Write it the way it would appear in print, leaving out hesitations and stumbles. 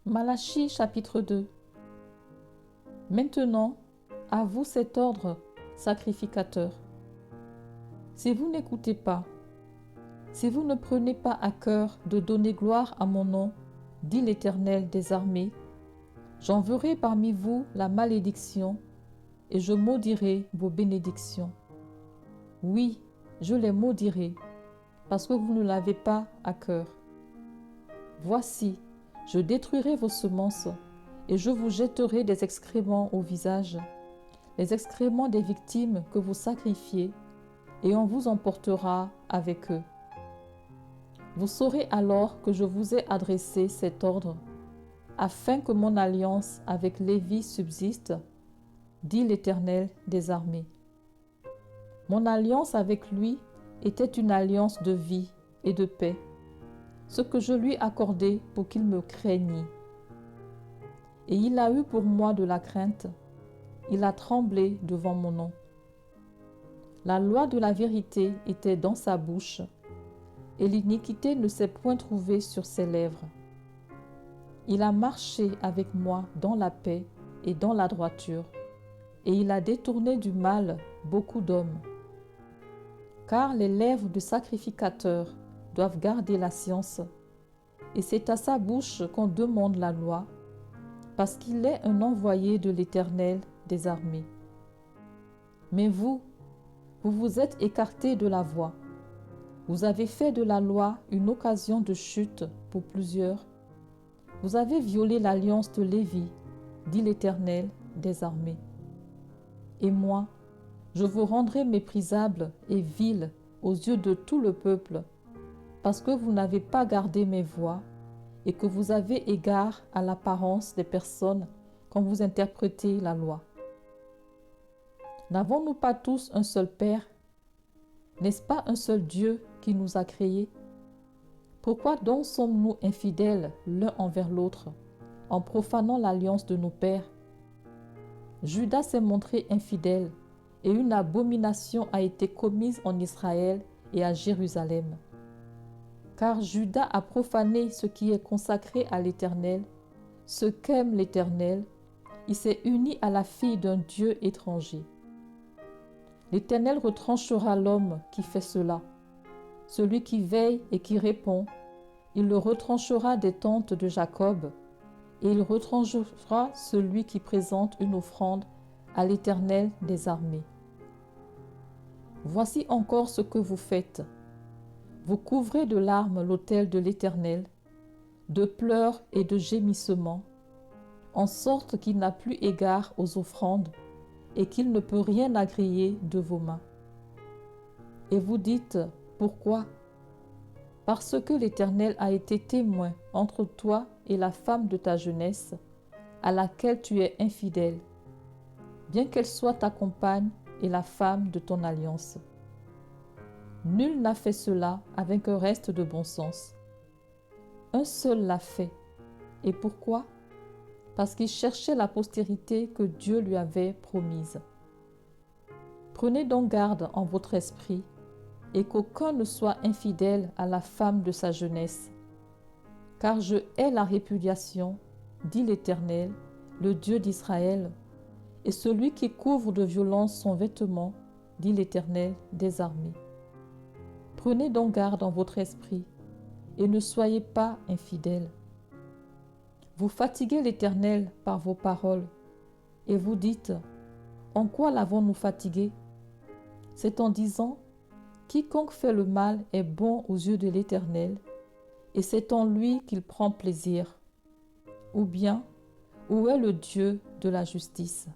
Malachie chapitre 2. Maintenant, à vous cet ordre, sacrificateurs. Si vous n'écoutez pas, si vous ne prenez pas à cœur de donner gloire à mon nom, dit l'Éternel des armées, j'enverrai parmi vous la malédiction et je maudirai vos bénédictions. Oui, je les maudirai, parce que vous ne l'avez pas à cœur. Voici, je détruirai vos semences et je vous jetterai des excréments au visage, les excréments des victimes que vous sacrifiez, et on vous emportera avec eux. Vous saurez alors que je vous ai adressé cet ordre, afin que mon alliance avec Lévi subsiste, dit l'Éternel des armées. Mon alliance avec lui était une alliance de vie et de paix, ce que je lui accordai pour qu'il me craignît. Et il a eu pour moi de la crainte, il a tremblé devant mon nom. La loi de la vérité était dans sa bouche, et l'iniquité ne s'est point trouvée sur ses lèvres. Il a marché avec moi dans la paix et dans la droiture, et il a détourné du mal beaucoup d'hommes. Car les lèvres du sacrificateur doivent garder la science, et c'est à sa bouche qu'on demande la loi, parce qu'il est un envoyé de l'Éternel des armées. Mais vous vous êtes écartés de la voie. Vous avez fait de la loi une occasion de chute pour plusieurs. Vous avez violé l'alliance de Lévi, dit l'Éternel des armées. Et moi, je vous rendrai méprisable et vil aux yeux de tout le peuple, parce que vous n'avez pas gardé mes voies et que vous avez égard à l'apparence des personnes quand vous interprétez la loi. N'avons-nous pas tous un seul Père? N'est-ce pas un seul Dieu qui nous a créés? Pourquoi donc sommes-nous infidèles l'un envers l'autre, en profanant l'alliance de nos pères? Judas s'est montré infidèle, et une abomination a été commise en Israël et à Jérusalem. Car Judas a profané ce qui est consacré à l'Éternel, ce qu'aime l'Éternel, il s'est uni à la fille d'un Dieu étranger. L'Éternel retranchera l'homme qui fait cela. Celui qui veille et qui répond, il le retranchera des tentes de Jacob, et il retranchera celui qui présente une offrande à l'Éternel des armées. Voici encore ce que vous faites. Vous couvrez de larmes l'autel de l'Éternel, de pleurs et de gémissements, en sorte qu'il n'a plus égard aux offrandes et qu'il ne peut rien agréer de vos mains. Et vous dites, pourquoi? Parce que l'Éternel a été témoin entre toi et la femme de ta jeunesse, à laquelle tu es infidèle, bien qu'elle soit ta compagne et la femme de ton alliance. Nul n'a fait cela avec un reste de bon sens. Un seul l'a fait. Et pourquoi? Parce qu'il cherchait la postérité que Dieu lui avait promise. Prenez donc garde en votre esprit, et qu'aucun ne soit infidèle à la femme de sa jeunesse. Car je hais la répudiation, dit l'Éternel, le Dieu d'Israël, et celui qui couvre de violence son vêtement, dit l'Éternel des armées. Prenez donc garde en votre esprit, et ne soyez pas infidèles. Vous fatiguez l'Éternel par vos paroles, et vous dites, en quoi l'avons-nous fatigué? C'est en disant, quiconque fait le mal est bon aux yeux de l'Éternel, et c'est en lui qu'il prend plaisir. Ou bien, où est le Dieu de la justice?